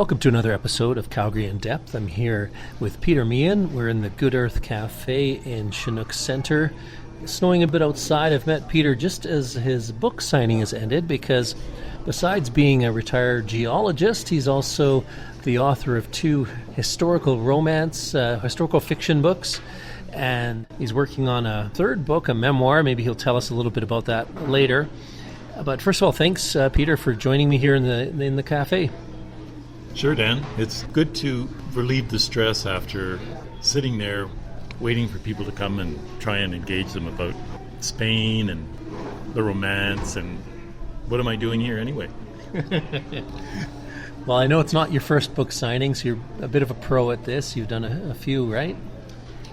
Welcome to another episode of Calgary in Depth. I'm here with Peter Meehan. We're in the Good Earth Cafe in Chinook Centre. It's snowing a bit outside. I've met Peter just as his book signing has ended because besides being a retired geologist, he's also the author of two historical fiction books. And he's working on a third book, a memoir. Maybe he'll tell us a little bit about that later. But first of all, thanks, Peter, for joining me here in the cafe. Sure, Dan. It's good to relieve the stress after sitting there waiting for people to come and try and engage them about Spain and the romance and what am I doing here anyway? Well, I know it's not your first book signing, so you're a bit of a pro at this. You've done a few, right?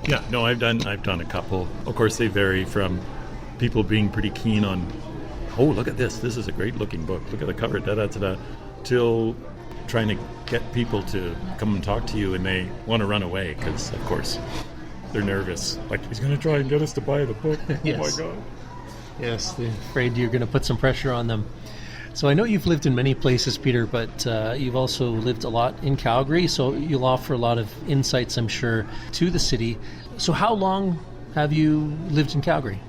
Yeah, no, I've done a couple. Of course, they vary from people being pretty keen on, oh, look at this. This is a great looking book. Look at the cover, da-da-da-da, till trying to get people to come and talk to you and they want to run away because, of course, they're nervous. Like, he's going to try and get us to buy the book. Yes. Oh, my God. Yes, they're afraid you're going to put some pressure on them. So I know you've lived in many places, Peter, but you've also lived a lot in Calgary, so you'll offer a lot of insights, I'm sure, to the city. So how long have you lived in Calgary?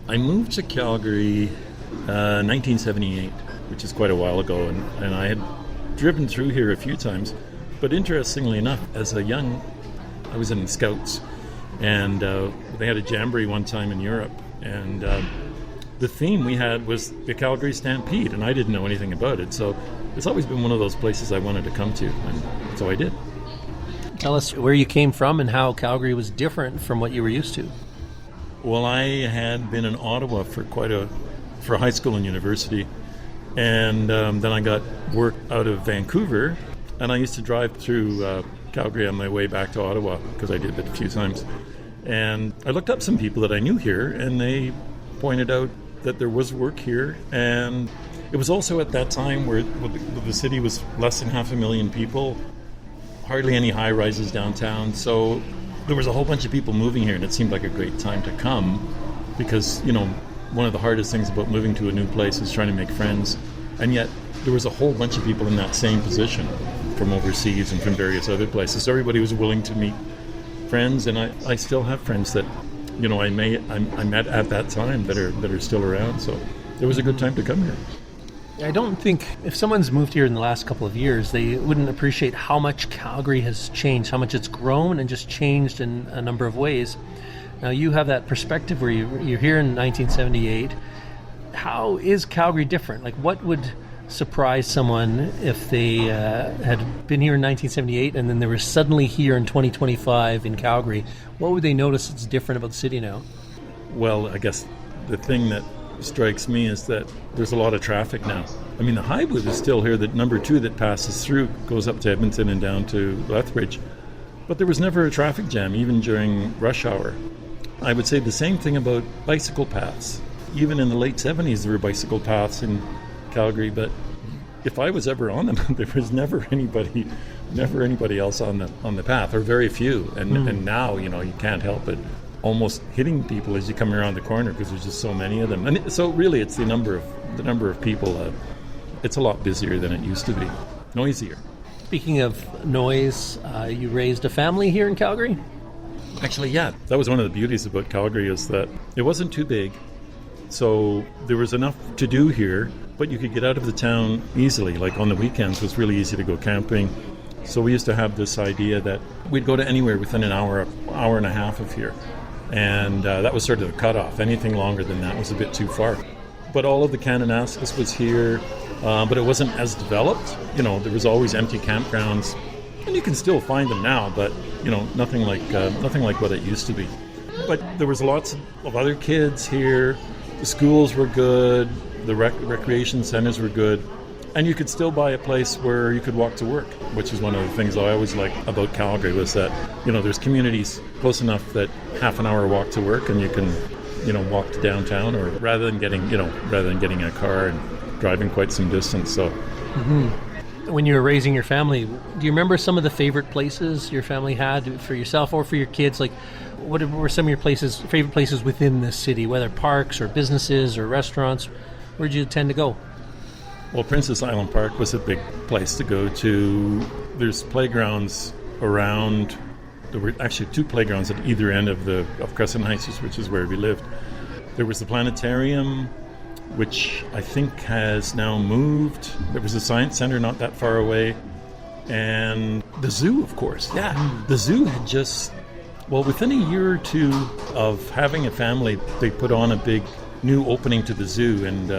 I moved to Calgary 1978, which is quite a while ago, and I had driven through here a few times. But interestingly enough, I was in Scouts, and they had a jamboree one time in Europe, and the theme we had was the Calgary Stampede, and I didn't know anything about it, so it's always been one of those places I wanted to come to, and so I did. Tell us where you came from and how Calgary was different from what you were used to. Well, I had been in Ottawa for high school and university, and then I got work out of Vancouver, and I used to drive through Calgary on my way back to Ottawa, because I did it a few times. And I looked up some people that I knew here, and they pointed out that there was work here, and it was also at that time where the city was less than 500,000 people, hardly any high-rises downtown, so there was a whole bunch of people moving here, and it seemed like a great time to come, because, one of the hardest things about moving to a new place is trying to make friends, and yet there was a whole bunch of people in that same position from overseas and from various other places. So everybody was willing to meet friends, and I still have friends that I met at that time that are still around. So it was a good time to come here. I don't think if someone's moved here in the last couple of years, they wouldn't appreciate how much Calgary has changed, how much it's grown and just changed in a number of ways. Now, you have that perspective where you're here in 1978. How is Calgary different? Like, what would surprise someone if they had been here in 1978 and then they were suddenly here in 2025 in Calgary? What would they notice that's different about the city now? Well, I guess the thing that strikes me is that there's a lot of traffic now. I mean, the highway is still here. The number 2 that passes through goes up to Edmonton and down to Lethbridge. But there was never a traffic jam, even during rush hour. I would say the same thing about bicycle paths. Even in the late 70s, there were bicycle paths in Calgary, but if I was ever on them, there was never anybody else on the path, or very few. And now, you can't help it almost hitting people as you come around the corner because there's just so many of them. And so really, it's the number of people. It's a lot busier than it used to be, noisier. Speaking of noise, you raised a family here in Calgary? Actually, yeah. That was one of the beauties about Calgary, is that it wasn't too big. So there was enough to do here, but you could get out of the town easily. Like on the weekends, it was really easy to go camping. So we used to have this idea that we'd go to anywhere within an hour and a half of here. And that was sort of the cutoff. Anything longer than that was a bit too far. But all of the Kananaskis was here, but it wasn't as developed. There was always empty campgrounds. And you can still find them now, but nothing like what it used to be. But there was lots of other kids here. The schools were good. The recreation centers were good, and you could still buy a place where you could walk to work, which is one of the things I always liked about Calgary, was that there's communities close enough that half an hour walk to work, and you can walk to downtown, or rather than getting in a car and driving quite some distance. So. Mm-hmm. When you were raising your family, do you remember some of the favorite places your family had for yourself or for your kids? Like, what were some of your favorite places within the city, whether parks or businesses or restaurants? Where'd you tend to go? Well, Princess Island Park was a big place to go to. There's playgrounds around. There were actually 2 playgrounds at either end of Crescent Heights, which is where we lived. There was the planetarium, which I think has now moved. There was a science center not that far away. And the zoo, of course. Yeah, the zoo had just... Well, within a year or 2 of having a family, they put on a big new opening to the zoo, and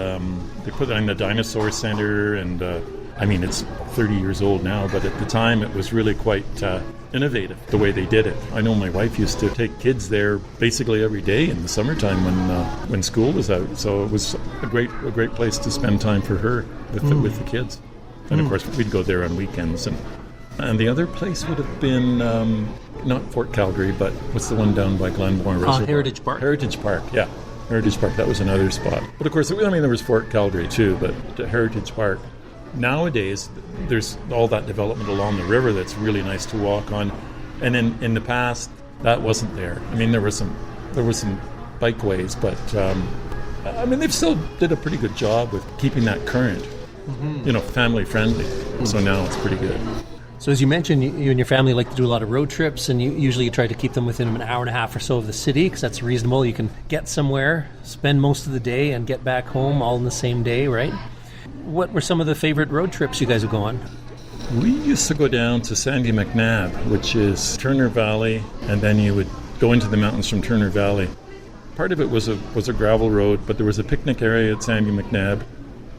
they put it in the dinosaur center, and it's 30 years old now, but at the time it was really quite innovative the way they did it. I know my wife used to take kids there basically every day in the summertime when school was out, so it was a great place to spend time for her with the kids. And of course we'd go there on weekends, and the other place would have been not Fort Calgary, but what's the one down by Glenmore Reservoir? Heritage Park. Heritage Park, yeah. Heritage Park, that was another spot. But of course, there was Fort Calgary too, but Heritage Park. Nowadays, there's all that development along the river that's really nice to walk on. And in the past, that wasn't there. I mean, there were some bikeways, but they've still did a pretty good job with keeping that current, family friendly. So now it's pretty good. So as you mentioned, you and your family like to do a lot of road trips, and you try to keep them within an hour and a half or so of the city, because that's reasonable. You can get somewhere, spend most of the day, and get back home all in the same day, right? What were some of the favorite road trips you guys would go on? We used to go down to Sandy McNabb, which is Turner Valley, and then you would go into the mountains from Turner Valley. Part of it was a gravel road, but there was a picnic area at Sandy McNabb.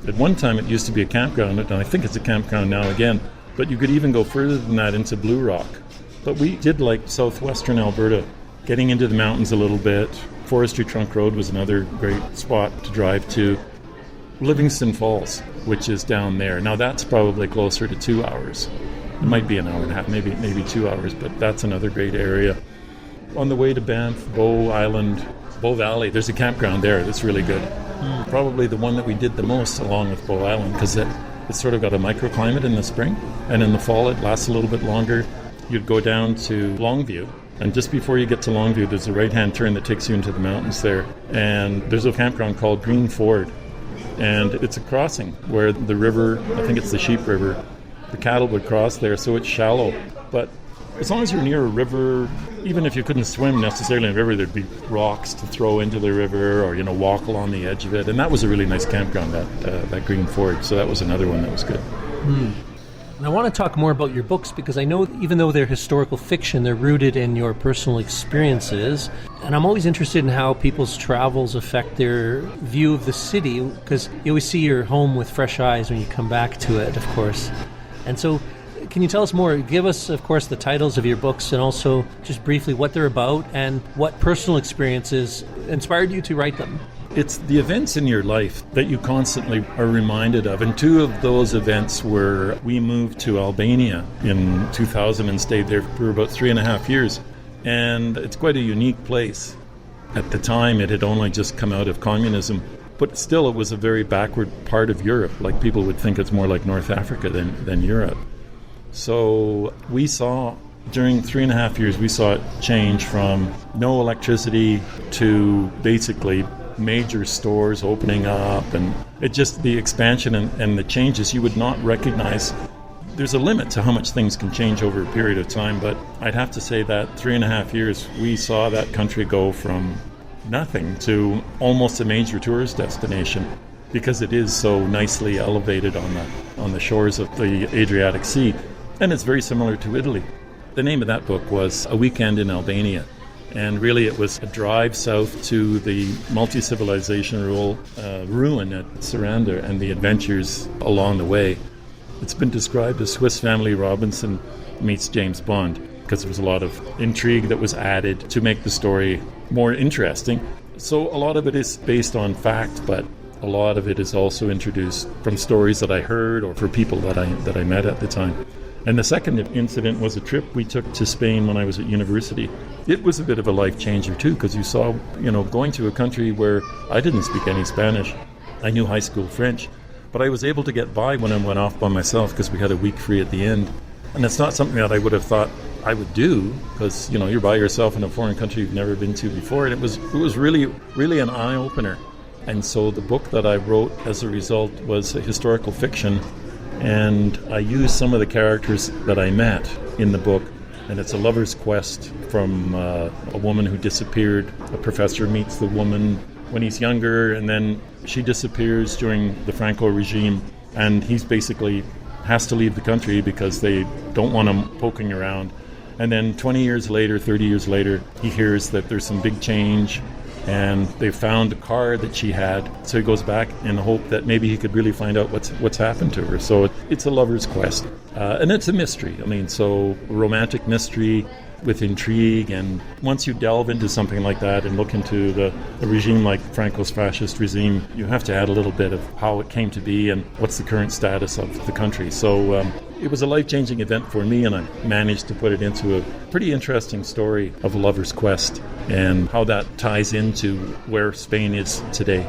At one time, it used to be a campground, and I think it's a campground now again. But you could even go further than that into Blue Rock. But we did like southwestern Alberta, getting into the mountains a little bit. Forestry Trunk Road was another great spot to drive to. Livingston Falls, which is down there. Now that's probably closer to 2 hours. It might be an hour and a half, maybe 2 hours, but that's another great area. On the way to Banff, Bow Valley, there's a campground there that's really good. Probably the one that we did the most along with Bow Island, because it's sort of got a microclimate in the spring, and in the fall it lasts a little bit longer. You'd go down to Longview, and just before you get to Longview, there's a right-hand turn that takes you into the mountains there. And there's a campground called Green Ford, and it's a crossing where the river, I think it's the Sheep River, the cattle would cross there, so it's shallow. But as long as you're near a river, even if you couldn't swim necessarily in a river, there'd be rocks to throw into the river, or walk along the edge of it. And that was a really nice campground, that Green Ford. So that was another one that was good. And I want to talk more about your books, because I know even though they're historical fiction, they're rooted in your personal experiences. And I'm always interested in how people's travels affect their view of the city, because you always see your home with fresh eyes when you come back to it, of course. And so can you tell us more? Give us, of course, the titles of your books, and also just briefly what they're about and what personal experiences inspired you to write them. It's the events in your life that you constantly are reminded of. And 2 of those events were, we moved to Albania in 2000 and stayed there for about 3.5 years. And it's quite a unique place. At the time, it had only just come out of communism. But still, it was a very backward part of Europe. Like, people would think it's more like North Africa than Europe. So we saw, during 3.5 years, we saw it change from no electricity to basically major stores opening up, and it just, the expansion and the changes you would not recognize. There's a limit to how much things can change over a period of time, but I'd have to say that 3.5 years, we saw that country go from nothing to almost a major tourist destination, because it is so nicely elevated on the shores of the Adriatic Sea. And it's very similar to Italy. The name of that book was A Weekend in Albania. And really it was a drive south to the multi-civilization ruin at Saranda and the adventures along the way. It's been described as Swiss Family Robinson meets James Bond, because there was a lot of intrigue that was added to make the story more interesting. So a lot of it is based on fact, but a lot of it is also introduced from stories that I heard or for people that I met at the time. And the second incident was a trip we took to Spain when I was at university. It was a bit of a life changer too, because you saw, going to a country where I didn't speak any Spanish. I knew high school French, but I was able to get by when I went off by myself, because we had a week free at the end. And it's not something that I would have thought I would do, because you're by yourself in a foreign country you've never been to before. And it was really, really an eye-opener. And so the book that I wrote as a result was a historical fiction, and I used some of the characters that I met in the book. And it's a lover's quest from a woman who disappeared. A professor meets the woman when he's younger, and then she disappears during the Franco regime, and he's basically has to leave the country because they don't want him poking around. And then 20 years later, 30 years later, he hears that there's some big change, and they found a car that she had. So he goes back in the hope that maybe he could really find out what's happened to her. So it's a lover's quest. And it's a mystery. I mean, so romantic mystery with intrigue. And once you delve into something like that and look into a regime like Franco's fascist regime, you have to add a little bit of how it came to be and what's the current status of the country. So it was a life-changing event for me, and I managed to put it into a pretty interesting story of a lover's quest and how that ties into where Spain is today.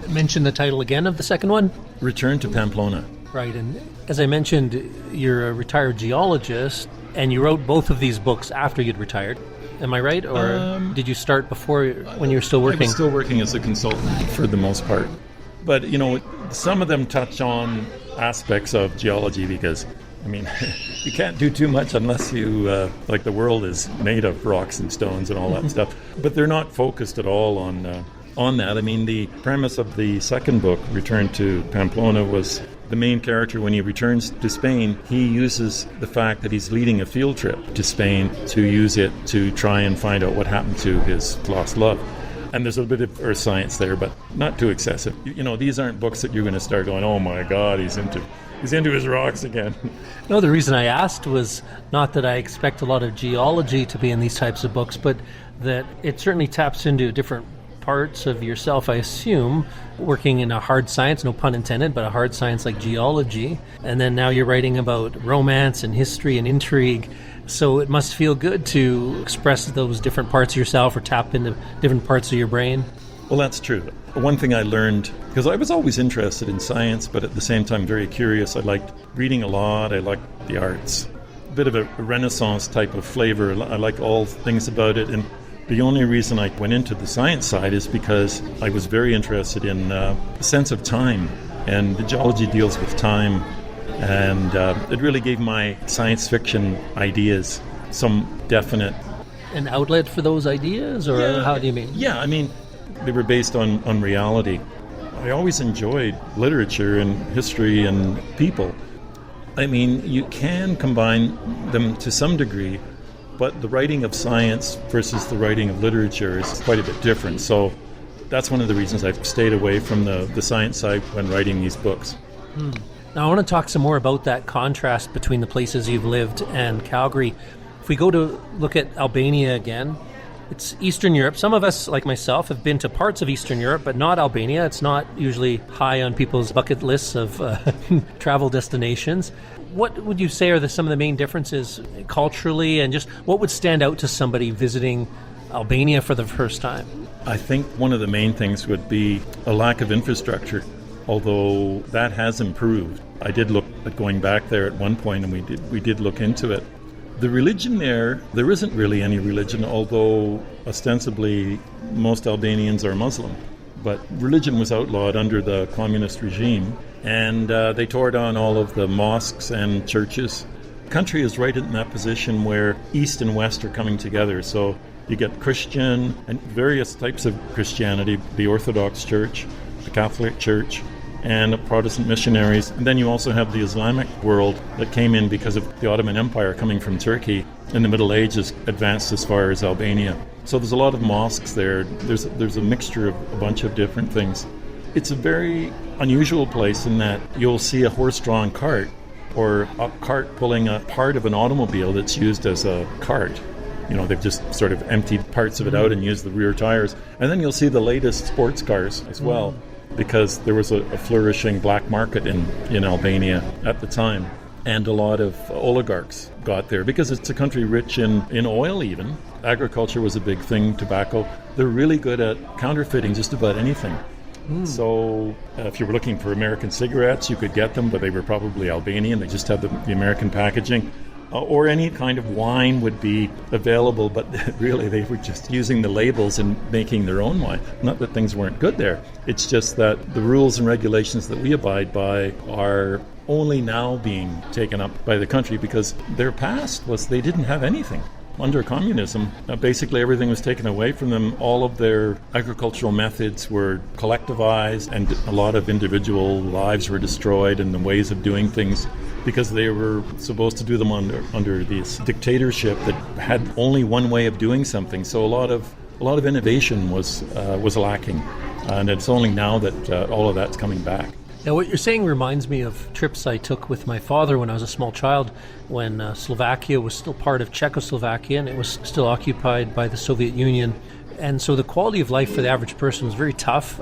Mention the title again of the second one? Return to Pamplona. Right, and as I mentioned, you're a retired geologist, and you wrote both of these books after you'd retired. Am I right? Or did you start before, when you were still working? I was still working as a consultant for the most part. But, some of them touch on aspects of geology because, you can't do too much unless you, like the world is made of rocks and stones and all that stuff. But they're not focused at all on that. The premise of the second book, Return to Pamplona, was the main character, when he returns to Spain, he uses the fact that he's leading a field trip to Spain to use it to try and find out what happened to his lost love. And there's a bit of earth science there, but not too excessive. These aren't books that you're going to start going, oh my God, he's into his rocks again. No, the reason I asked was not that I expect a lot of geology to be in these types of books, but that it certainly taps into different parts of yourself, I assume, working in a hard science, no pun intended, but a hard science like geology. And then now you're writing about romance and history and intrigue. So it must feel good to express those different parts of yourself or tap into different parts of your brain. Well, that's true. One thing I learned, because I was always interested in science, but at the same time very curious. I liked reading a lot. I liked the arts. A bit of a Renaissance type of flavor. I like all things about it. And the only reason I went into the science side is because I was very interested in the sense of time. And the geology deals with time. And it really gave my science fiction ideas some definite... An outlet for those ideas? Or how do you mean? Yeah, they were based on reality. I always enjoyed literature and history and people. You can combine them to some degree, but the writing of science versus the writing of literature is quite a bit different. So that's one of the reasons I've stayed away from the science side when writing these books. Now I want to talk some more about that contrast between the places you've lived and Calgary. If we go to look at Albania again, it's Eastern Europe. Some of us, like myself, have been to parts of Eastern Europe, but not Albania. It's not usually high on people's bucket lists of travel destinations. What would you say are some of the main differences culturally, and just what would stand out to somebody visiting Albania for the first time? I think one of the main things would be a lack of infrastructure, although that has improved. I did look at going back there at one point, and we did look into it. The religion there isn't really any religion, although ostensibly most Albanians are Muslim. But religion was outlawed under the communist regime, and they tore down all of the mosques and churches. The country is right in that position where East and West are coming together. So you get Christian and various types of Christianity, the Orthodox Church, the Catholic Church, and Protestant missionaries. And then you also have the Islamic world that came in because of the Ottoman Empire coming from Turkey. In the Middle Ages, advanced as far as Albania. So there's a lot of mosques there. There's a mixture of a bunch of different things. It's a very unusual place in that you'll see a horse-drawn cart or a cart pulling a part of an automobile that's used as a cart. They've just sort of emptied parts of it out and used the rear tires. And then you'll see the latest sports cars as well, because there was a flourishing black market in Albania at the time. And a lot of oligarchs got there because it's a country rich in oil even. Agriculture was a big thing, tobacco. They're really good at counterfeiting just about anything. So if you were looking for American cigarettes, you could get them, but they were probably Albanian. They just had the American packaging. or any kind of wine would be available, but really they were just using the labels and making their own wine. Not that things weren't good there. It's just that the rules and regulations that we abide by are only now being taken up by the country because their past was they didn't have anything. Under communism, basically everything was taken away from them. All of their agricultural methods were collectivized, and a lot of individual lives were destroyed and the ways of doing things because they were supposed to do them under this dictatorship that had only one way of doing something. So a lot of innovation was lacking, and it's only now that all of that's coming back. Now, what you're saying reminds me of trips I took with my father when I was a small child, when Slovakia was still part of Czechoslovakia and it was still occupied by the Soviet Union. And so the quality of life for the average person was very tough.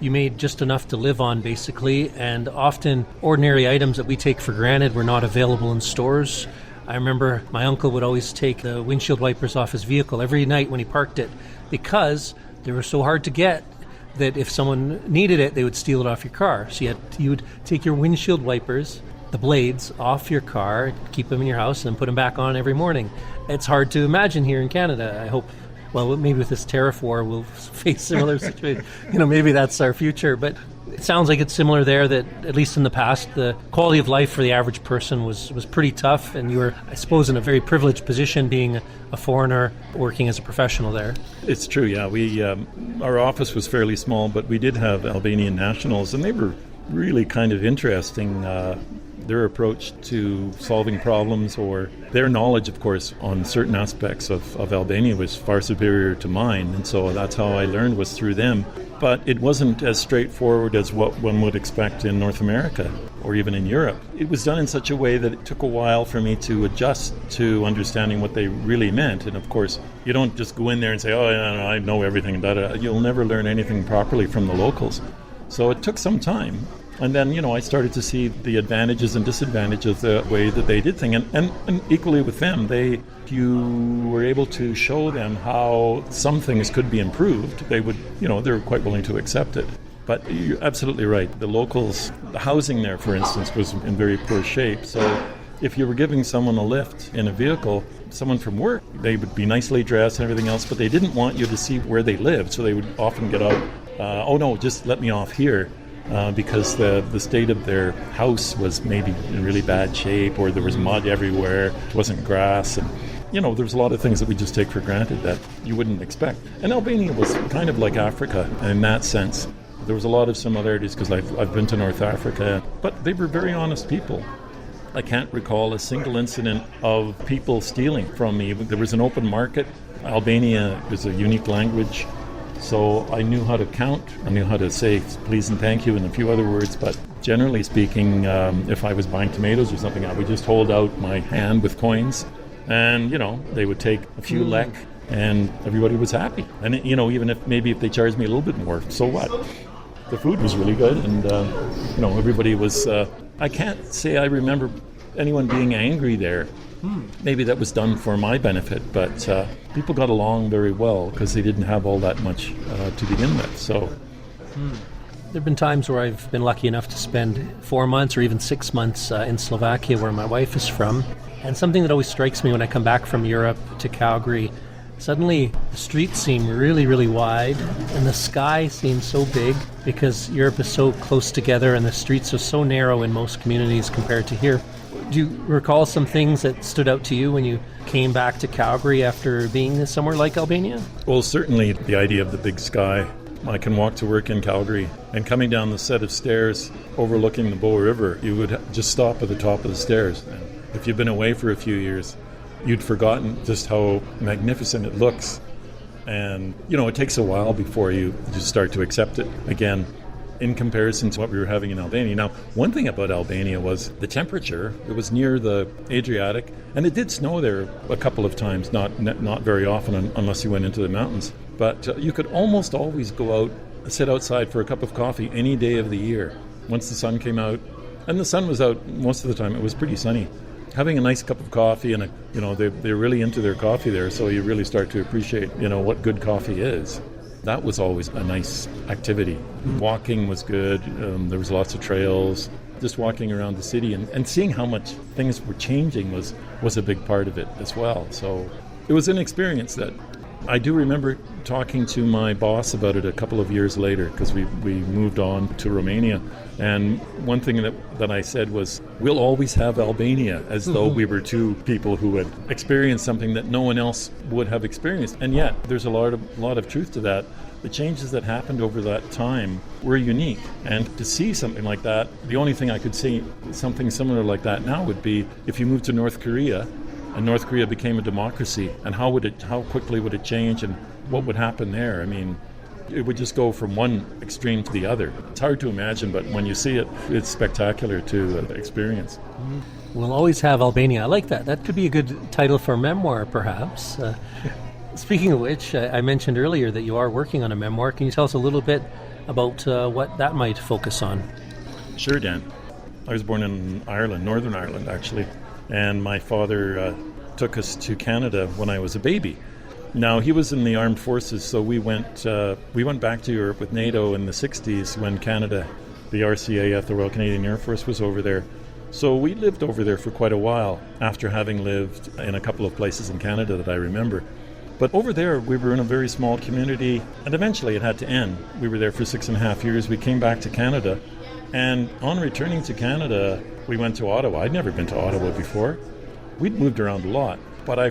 You made just enough to live on, basically, and often ordinary items that we take for granted were not available in stores. I remember my uncle would always take the windshield wipers off his vehicle every night when he parked it because they were so hard to get that if someone needed it, they would steal it off your car. So you would take your windshield wipers, the blades, off your car, keep them in your house, and then put them back on every morning. It's hard to imagine here in Canada. I hope, well, maybe with this tariff war, we'll face similar situations. Maybe that's our future. But it sounds like it's similar there, that at least in the past, the quality of life for the average person was pretty tough. And you were, I suppose, in a very privileged position being a foreigner working as a professional there. It's true, yeah. Our office was fairly small, but we did have Albanian nationals, and they were really kind of interesting. Their approach to solving problems, or their knowledge, of course, on certain aspects of Albania was far superior to mine, and so that's how I learned, was through them. But it wasn't as straightforward as what one would expect in North America or even in Europe. It was done in such a way that it took a while for me to adjust to understanding what they really meant. And of course, you don't just go in there and say, oh, yeah, I know everything about it. You'll never learn anything properly from the locals. So it took some time. And then, I started to see the advantages and disadvantages of the way that they did things. And equally with them, you were able to show them how some things could be improved. They were quite willing to accept it. But you're absolutely right. The locals, the housing there, for instance, was in very poor shape. So if you were giving someone a lift in a vehicle, someone from work, they would be nicely dressed and everything else, but they didn't want you to see where they lived. So they would often get out, oh no, just let me off here. Because the state of their house was maybe in really bad shape, or there was mud everywhere, it wasn't grass, and there's a lot of things that we just take for granted that you wouldn't expect. And Albania was kind of like Africa in that sense. There was a lot of similarities because I've been to North Africa, but they were very honest people. I can't recall a single incident of people stealing from me. There was an open market. Albania is a unique language. So I knew how to count, I knew how to say please and thank you and a few other words, but generally speaking, if I was buying tomatoes or something, I would just hold out my hand with coins, and, they would take a few lek, and everybody was happy. And, even if they charged me a little bit more, so what? The food was really good, and, everybody was, I can't say I remember anyone being angry there. Maybe that was done for my benefit, but people got along very well because they didn't have all that much to begin with. So, there have been times where I've been lucky enough to spend 4 months or even 6 months in Slovakia, where my wife is from. And something that always strikes me when I come back from Europe to Calgary, suddenly the streets seem really, really wide, and the sky seems so big because Europe is so close together and the streets are so narrow in most communities compared to here. Do you recall some things that stood out to you when you came back to Calgary after being somewhere like Albania? Well, certainly the idea of the big sky. I can walk to work in Calgary, and coming down the set of stairs overlooking the Bow River, you would just stop at the top of the stairs. And if you've been away for a few years, you'd forgotten just how magnificent it looks. And, it takes a while before you just start to accept it again, in comparison to what we were having in Albania. Now, one thing about Albania was the temperature. It was near the Adriatic, and it did snow there a couple of times, not very often unless you went into the mountains. But you could almost always go out, sit outside for a cup of coffee any day of the year once the sun came out. And the sun was out most of the time. It was pretty sunny. Having a nice cup of coffee, and they're really into their coffee there, so you really start to appreciate what good coffee is. That was always a nice activity. Walking was good. There was lots of trails. just walking around the city and seeing how much things were changing was a big part of it as well. So it was an experience that I do remember talking to my boss about it a couple of years later, because we moved on to Romania. And one thing that I said was, we'll always have Albania, as though we were two people who had experienced something that no one else would have experienced. And yet, there's a lot of truth to that. The changes that happened over that time were unique. And to see something like that, the only thing I could see something similar like that now would be if you moved to North Korea, and North Korea became a democracy, and how quickly would it change, and what would happen there? I mean, it would just go from one extreme to the other. It's hard to imagine, but when you see it, it's spectacular to experience. We'll always have Albania. I like that. That could be a good title for a memoir, perhaps. Speaking of which, I mentioned earlier that you are working on a memoir. Can you tell us a little bit about what that might focus on? Sure, Dan. I was born in Ireland, Northern Ireland, actually. And my father took us to Canada when I was a baby. Now, he was in the armed forces, so we went back to Europe with NATO in the 60s when Canada, the RCAF, the Royal Canadian Air Force, was over there. So we lived over there for quite a while after having lived in a couple of places in Canada that I remember. But over there, we were in a very small community, and eventually it had to end. We were there for 6.5 years. We came back to Canada, and on returning to Canada, we went to Ottawa. I'd never been to Ottawa before. We'd moved around a lot, but I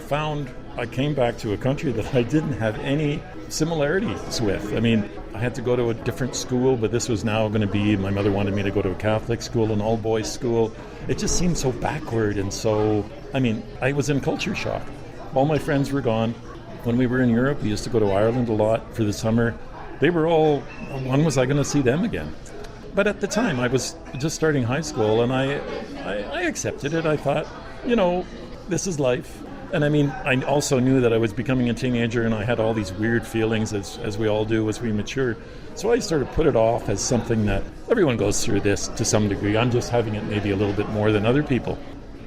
came back to a country that I didn't have any similarities with. I mean, I had to go to a different school, but this was now going to be, my mother wanted me to go to a Catholic school, an all-boys school. It just seemed so backward, and so, I was in culture shock. All my friends were gone. When we were in Europe, we used to go to Ireland a lot for the summer. They were all, when was I going to see them again? But at the time, I was just starting high school, and I accepted it. I thought, this is life. And I also knew that I was becoming a teenager, and I had all these weird feelings, as we all do as we mature. So I sort of put it off as something that everyone goes through this to some degree. I'm just having it maybe a little bit more than other people.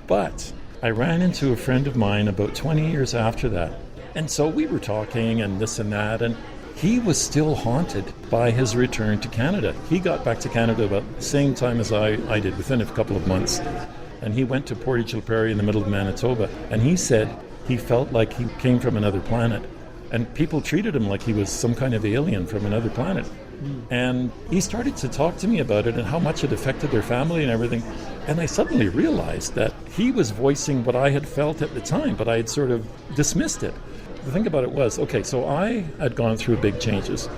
But I ran into a friend of mine about 20 years after that. And so we were talking and this and that, and he was still haunted by his return to Canada. He got back to Canada about the same time as I did, within a couple of months. And he went to Portage la Prairie in the middle of Manitoba. And he said he felt like he came from another planet. And people treated him like he was some kind of alien from another planet. And he started to talk to me about it and how much it affected their family and everything. And I suddenly realized that he was voicing what I had felt at the time, but I had sort of dismissed it. The thing about it was, okay, so I had gone through big changes,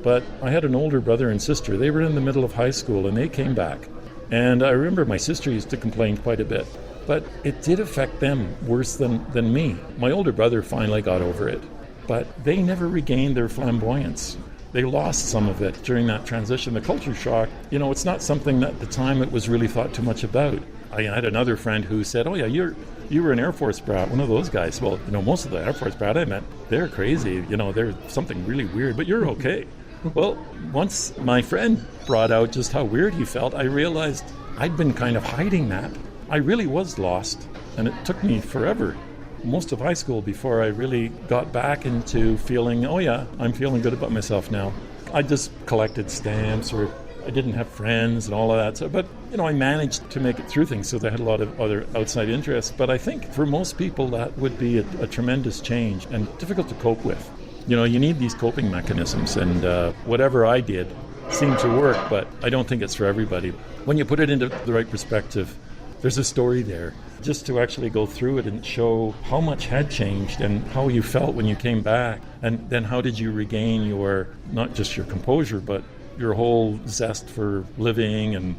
but I had an older brother and sister. They were in the middle of high school, and they came back. And I remember my sister used to complain quite a bit, but it did affect them worse than me. My older brother finally got over it, but they never regained their flamboyance. They lost some of it during that transition. The culture shock, it's not something that at the time it was really thought too much about. I had another friend who said, oh yeah, you were an Air Force brat, one of those guys. Well, most of the Air Force brat I met, they're crazy. They're something really weird, but you're okay. Well, once my friend brought out just how weird he felt, I realized I'd been kind of hiding that. I really was lost, and it took me forever, most of high school, before I really got back into feeling, oh yeah, I'm feeling good about myself now. I just collected stamps, or I didn't have friends and all of that. So, but, I managed to make it through things, so I had a lot of other outside interests. But I think for most people that would be a tremendous change and difficult to cope with. You need these coping mechanisms, and whatever I did seemed to work, but I don't think it's for everybody. When you put it into the right perspective, there's a story there. Just to actually go through it and show how much had changed and how you felt when you came back, and then how did you regain your, not just your composure, but your whole zest for living, and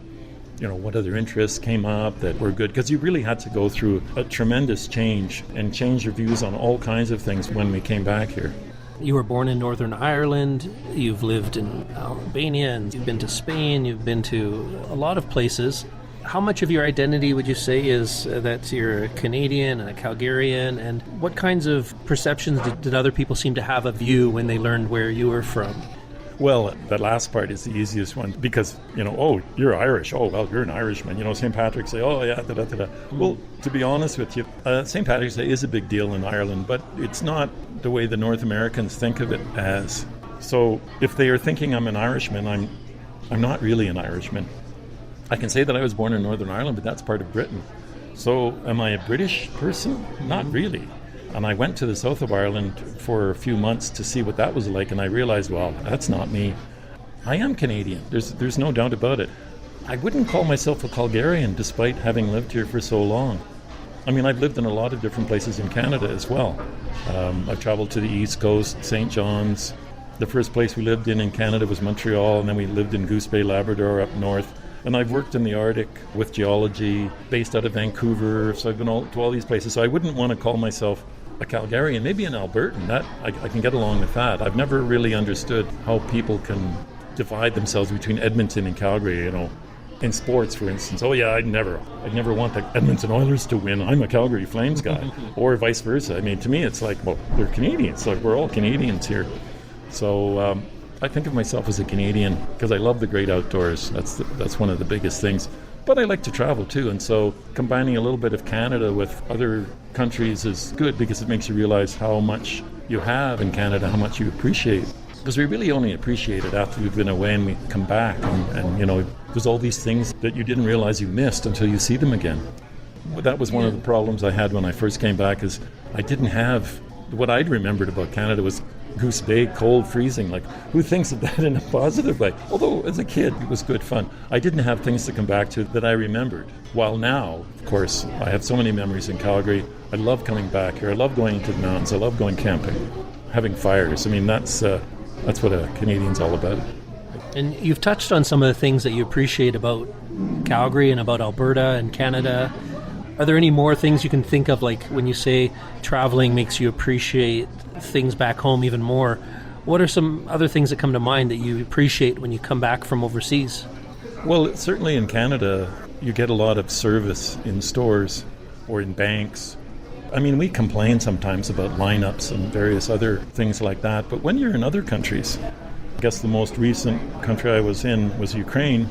what other interests came up that were good, because you really had to go through a tremendous change and change your views on all kinds of things when we came back here. You were born in Northern Ireland, you've lived in Albania, and you've been to Spain, you've been to a lot of places. How much of your identity would you say is that you're a Canadian and a Calgarian, and what kinds of perceptions did other people seem to have of you when they learned where you were from? Well, that last part is the easiest one, because, oh, you're Irish. Oh, well, you're an Irishman. St. Patrick's Day. Oh, yeah, da-da-da-da. Well, to be honest with you, St. Patrick's Day is a big deal in Ireland, but it's not the way the North Americans think of it as. So if they are thinking I'm an Irishman, I'm not really an Irishman. I can say that I was born in Northern Ireland, but that's part of Britain. So am I a British person? Not really. And I went to the south of Ireland for a few months to see what that was like, and I realized, well, that's not me. I am Canadian. There's no doubt about it. I wouldn't call myself a Calgarian despite having lived here for so long. I mean, I've lived in a lot of different places in Canada as well. I've traveled to the East Coast, St. John's. The first place we lived in Canada was Montreal, and then we lived in Goose Bay, Labrador, up north. And I've worked in the Arctic with geology, based out of Vancouver, so I've been to all these places. So I wouldn't want to call myself a Calgarian, maybe an Albertan. That I can get along with that. I've never really understood how people can divide themselves between Edmonton and Calgary, in sports, for instance. Oh yeah, I'd never want the Edmonton Oilers to win. I'm a Calgary Flames guy, or vice versa. I mean, to me, it's like, well, they're Canadians. Like, we're all Canadians here. So I think of myself as a Canadian because I love the great outdoors. That's one of the biggest things. But I like to travel too, and so combining a little bit of Canada with other countries is good because it makes you realize how much you have in Canada, how much you appreciate. Because we really only appreciate it after we've been away and we come back, and there's all these things that you didn't realize you missed until you see them again. But that was one of the problems I had when I first came back, is I didn't have what I'd remembered about Canada was Goose Bay, cold, freezing. Like, who thinks of that in a positive way? Although, as a kid, it was good fun. I didn't have things to come back to that I remembered. While now, of course, I have so many memories in Calgary. I love coming back here. I love going into the mountains. I love going camping, having fires. I mean, that's what a Canadian's all about. And you've touched on some of the things that you appreciate about Calgary and about Alberta and Canada. Are there any more things you can think of, like when you say traveling makes you appreciate things back home even more? What are some other things that come to mind that you appreciate when you come back from overseas? Well, certainly in Canada, you get a lot of service in stores or in banks. I mean, we complain sometimes about lineups and various other things like that, but when you're in other countries, I guess the most recent country I was in was Ukraine.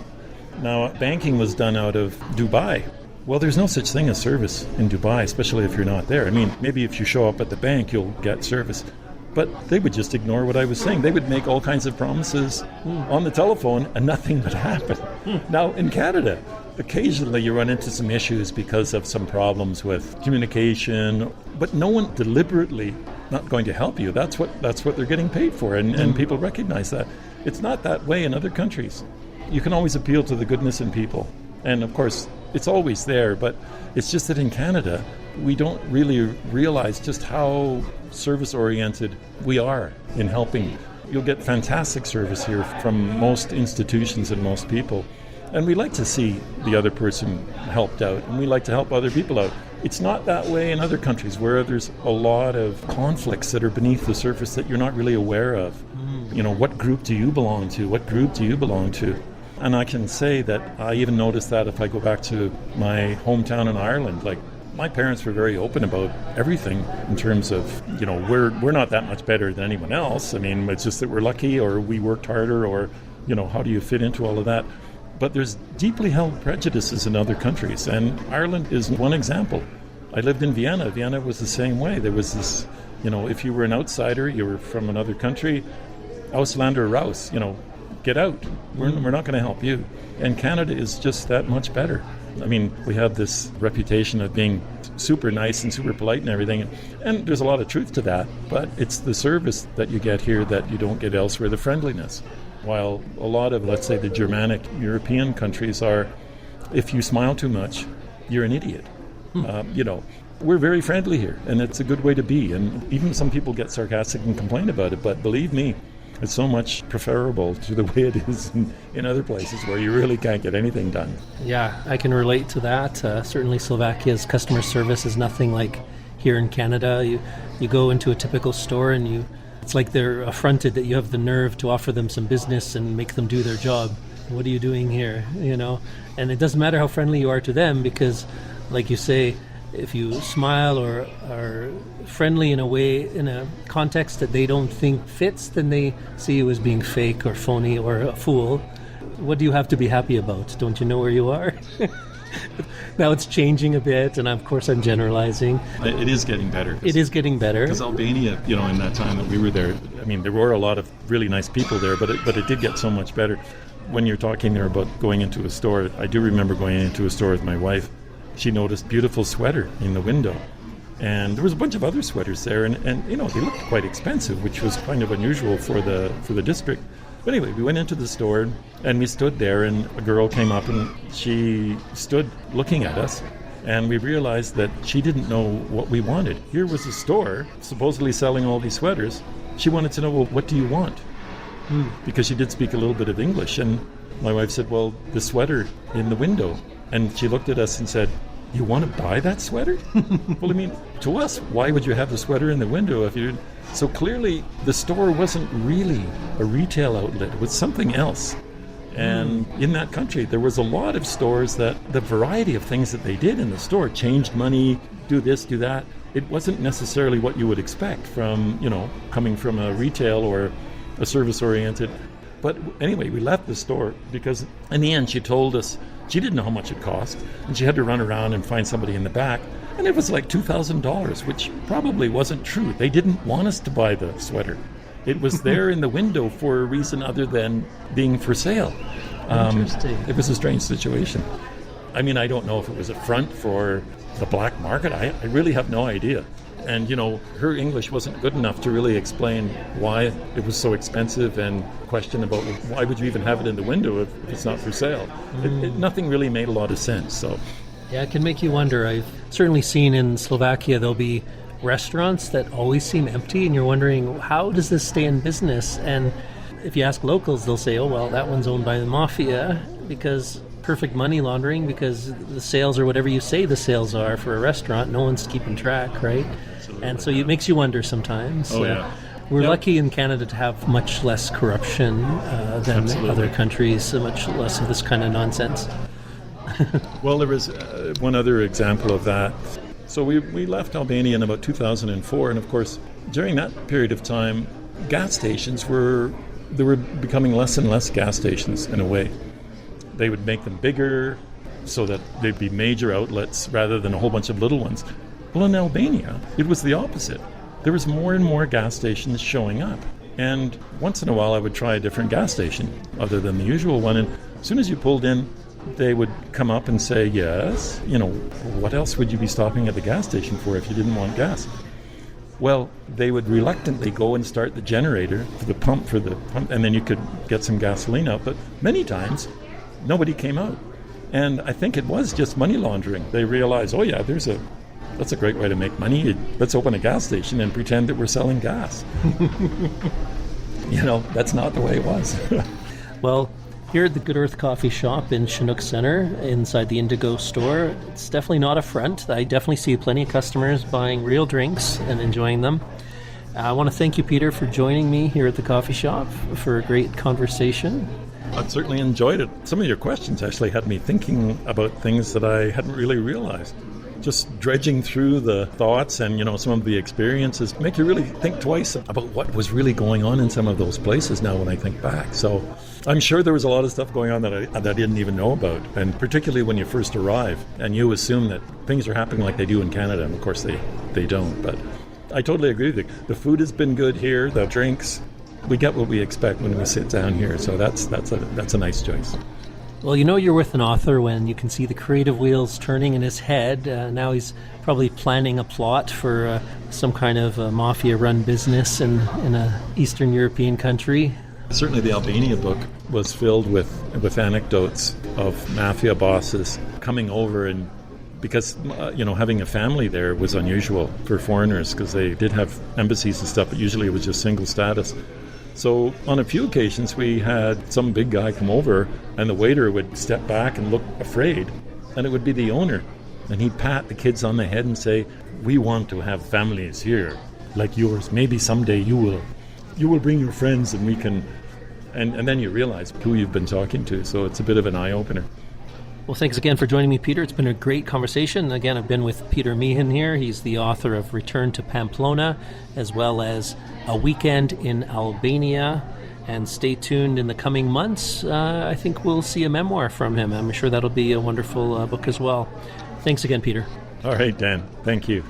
Now, banking was done out of Dubai. Well, there's no such thing as service in Dubai, especially if you're not there. I mean, maybe if you show up at the bank, you'll get service. But they would just ignore what I was saying. They would make all kinds of promises on the telephone, and nothing would happen. Now, in Canada, occasionally you run into some issues because of some problems with communication, but no one deliberately not going to help you. That's what they're getting paid for, and people recognize that. It's not that way in other countries. You can always appeal to the goodness in people. And of course, it's always there, but it's just that in Canada, we don't really realize just how service-oriented we are in helping. You'll get fantastic service here from most institutions and most people. And we like to see the other person helped out, and we like to help other people out. It's not that way in other countries where there's a lot of conflicts that are beneath the surface that you're not really aware of. What group do you belong to? What group do you belong to? And I can say that I even noticed that if I go back to my hometown in Ireland, like, my parents were very open about everything in terms of, we're not that much better than anyone else. I mean, it's just that we're lucky, or we worked harder, or, how do you fit into all of that? But there's deeply held prejudices in other countries, and Ireland is one example. I lived in Vienna. Vienna was the same way. There was this, if you were an outsider, you were from another country, Ausländer raus, get out. We're not going to help you. And Canada is just that much better. I mean, we have this reputation of being super nice and super polite and everything, and there's a lot of truth to that, but it's the service that you get here that you don't get elsewhere, the friendliness. While a lot of, let's say, the Germanic European countries are, if you smile too much, you're an idiot. We're very friendly here, and it's a good way to be. And even some people get sarcastic and complain about it, but believe me, it's so much preferable to the way it is in other places where you really can't get anything done. Yeah, I can relate to that. Certainly Slovakia's customer service is nothing like here in Canada. You go into a typical store and it's like they're affronted that you have the nerve to offer them some business and make them do their job. What are you doing here? And it doesn't matter how friendly you are to them, because, like you say, if you smile or are friendly in a way, in a context that they don't think fits, then they see you as being fake or phony or a fool. What do you have to be happy about? Don't you know where you are? Now it's changing a bit, and of course I'm generalizing. It is getting better. It is getting better. Because Albania, in that time that we were there, I mean, there were a lot of really nice people there, but it did get so much better. when you're talking there about going into a store, I do remember going into a store with my wife. She noticed beautiful sweater in the window. And there was a bunch of other sweaters there, and they looked quite expensive, which was kind of unusual for the district. But anyway, we went into the store, and we stood there, and a girl came up, and she stood looking at us, and we realized that she didn't know what we wanted. Here was a store supposedly selling all these sweaters. She wanted to know, well, what do you want? Because she did speak a little bit of English, and my wife said, well, the sweater in the window. And she looked at us and said, you want to buy that sweater? Well, I mean, to us, why would you have the sweater in the window if you didn't? So clearly, the store wasn't really a retail outlet. It was something else. And in that country, there was a lot of stores that the variety of things that they did in the store, changed money, do this, do that. It wasn't necessarily what you would expect from, coming from a retail or a service-oriented. But anyway, we left the store because in the end, she told us she didn't know how much it cost, and she had to run around and find somebody in the back, and it was like $2,000, which probably wasn't true. They didn't want us to buy the sweater. It was there in the window for a reason other than being for sale. Interesting. It was a strange situation. I mean, I don't know if it was a front for the black market. I really have no idea. And, her English wasn't good enough to really explain why it was so expensive and question about why would you even have it in the window if it's not for sale. Nothing really made a lot of sense. So, yeah, it can make you wonder. I've certainly seen in Slovakia there'll be restaurants that always seem empty, and you're wondering, how does this stay in business? And if you ask locals, they'll say, oh, well, that one's owned by the mafia, because perfect money laundering, because the sales are whatever you say the sales are for a restaurant. No one's keeping track, right? Absolutely. And so it makes you wonder sometimes. We're lucky in Canada to have much less corruption than other countries, much less of this kind of nonsense. Well, there was one other example of that. So we left Albania in about 2004, and of course, during that period of time, gas stations were becoming less and less gas stations in a way. They would make them bigger so that they'd be major outlets rather than a whole bunch of little ones. Well, in Albania, it was the opposite. There was more and more gas stations showing up. And once in a while, I would try a different gas station other than the usual one. And as soon as you pulled in, they would come up and say, yes, what else would you be stopping at the gas station for if you didn't want gas? Well, they would reluctantly go and start the generator for the pump, and then you could get some gasoline out. But many times, nobody came out. And I think it was just money laundering. They realized, oh yeah, that's a great way to make money. Let's open a gas station and pretend that we're selling gas. That's not the way it was. Well, here at the Good Earth Coffee Shop in Chinook Center, inside the Indigo store, it's definitely not a front. I definitely see plenty of customers buying real drinks and enjoying them. I want to thank you, Peter, for joining me here at the coffee shop for a great conversation. I've certainly enjoyed it. Some of your questions actually had me thinking about things that I hadn't really realized. Just dredging through the thoughts and, some of the experiences make you really think twice about what was really going on in some of those places now when I think back. So I'm sure there was a lot of stuff going on that I didn't even know about, and particularly when you first arrive and you assume that things are happening like they do in Canada, and of course they don't. But I totally agree with you. The food has been good here, the drinks. We get what we expect when we sit down here, so that's a nice choice. Well, you're with an author when you can see the creative wheels turning in his head. Now he's probably planning a plot for some kind of mafia-run business in an Eastern European country. Certainly the Albania book was filled with anecdotes of mafia bosses coming over, and because having a family there was unusual for foreigners because they did have embassies and stuff, but usually it was just single status. So on a few occasions we had some big guy come over and the waiter would step back and look afraid, and it would be the owner, and he'd pat the kids on the head and say, we want to have families here like yours. Maybe someday you will bring your friends and we can, and then you realize who you've been talking to. So it's a bit of an eye-opener. Well, thanks again for joining me, Peter. It's been a great conversation. Again, I've been with Peter Meehan here. He's the author of Return to Pamplona, as well as A Weekend in Albania. And stay tuned in the coming months. I think we'll see a memoir from him. I'm sure that'll be a wonderful book as well. Thanks again, Peter. All right, Dan. Thank you.